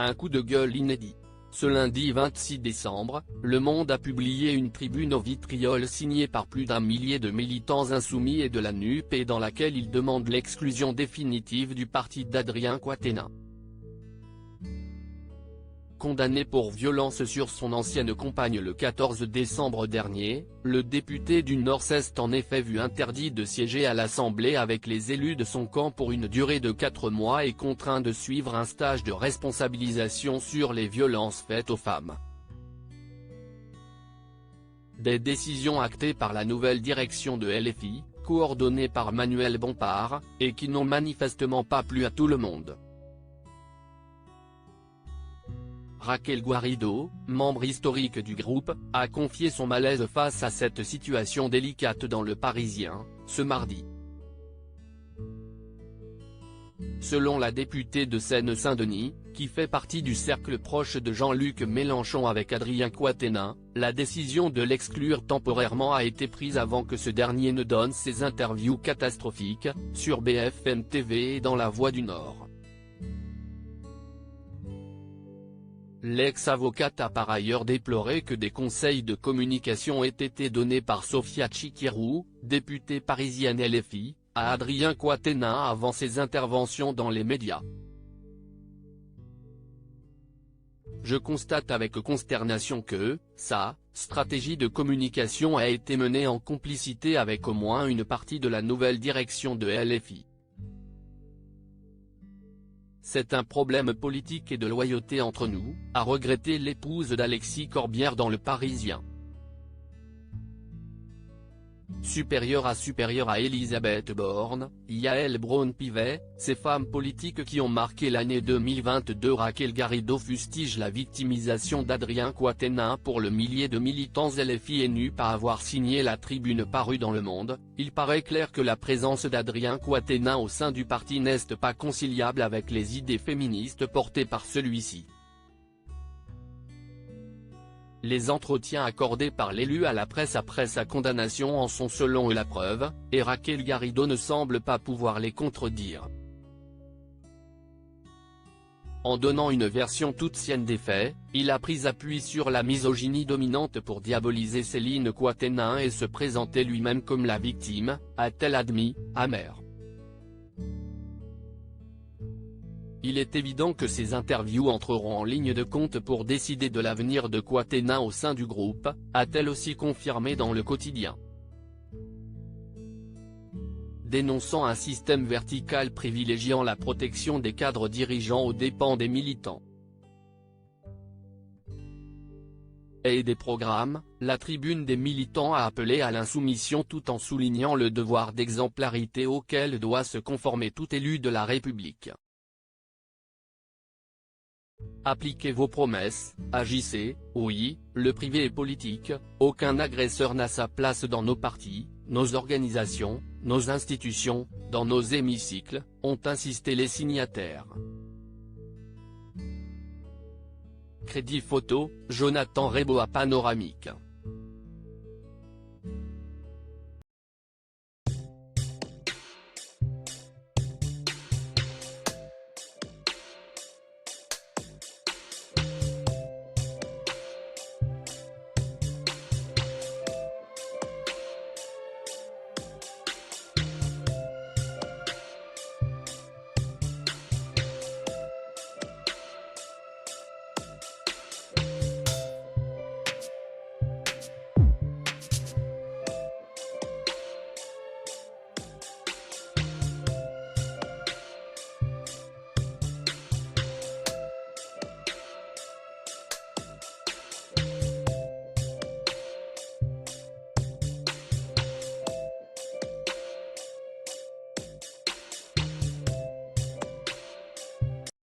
un coup de gueule inédit. Ce lundi 26 décembre, Le Monde a publié une tribune au vitriol signée par plus d'1 millier de militants insoumis et de la NUP et dans laquelle ils demandent l'exclusion définitive du parti d'Adrien Quatennens. Condamné pour violence sur son ancienne compagne le 14 décembre dernier, le député du Nord s'est en effet vu interdit de siéger à l'Assemblée avec les élus de son camp pour une durée de 4 mois et contraint de suivre un stage de responsabilisation sur les violences faites aux femmes. Des décisions actées par la nouvelle direction de LFI, coordonnée par Manuel Bompard, et qui n'ont manifestement pas plu à tout le monde. Raquel Garrido, membre historique du groupe, a confié son malaise face à cette situation délicate dans Le Parisien, ce mardi. Selon la députée de Seine-Saint-Denis, qui fait partie du cercle proche de Jean-Luc Mélenchon avec Adrien Quatennens, la décision de l'exclure temporairement a été prise avant que ce dernier ne donne ses interviews catastrophiques, sur BFM TV et dans La Voix du Nord. L'ex-avocate a par ailleurs déploré que des conseils de communication aient été donnés par Sophia Chikirou, députée parisienne LFI, à Adrien Quatennens avant ses interventions dans les médias. Je constate avec consternation que, sa stratégie de communication a été menée en complicité avec au moins une partie de la nouvelle direction de LFI. C'est un problème politique et de loyauté entre nous, a regretté l'épouse d'Alexis Corbière dans Le Parisien. Supérieure à Elisabeth Borne, Yael Braun-Pivet, ces femmes politiques qui ont marqué l'année 2022. Raquel Garrido fustige la victimisation d'Adrien Quatennens pour le millier de militants LFI et NUP à avoir signé la tribune parue dans Le Monde. Il paraît clair que la présence d'Adrien Quatennens au sein du parti n'est pas conciliable avec les idées féministes portées par celui-ci. Les entretiens accordés par l'élu à la presse après sa condamnation en sont selon eux la preuve, et Raquel Garrido ne semble pas pouvoir les contredire. En donnant une version toute sienne des faits, il a pris appui sur la misogynie dominante pour diaboliser Céline Quatennens et se présenter lui-même comme la victime, a-t-elle admis, amère. Il est évident que ces interviews entreront en ligne de compte pour décider de l'avenir de Quatennens au sein du groupe, a-t-elle aussi confirmé dans Le Quotidien. Dénonçant un système vertical privilégiant la protection des cadres dirigeants aux dépens des militants et des programmes, la tribune des militants a appelé à l'insoumission tout en soulignant le devoir d'exemplarité auquel doit se conformer tout élu de la République. Appliquez vos promesses, agissez, oui, le privé est politique, aucun agresseur n'a sa place dans nos partis, nos organisations, nos institutions, dans nos hémicycles, ont insisté les signataires. Crédit photo, Jonathan Rebo à Panoramique.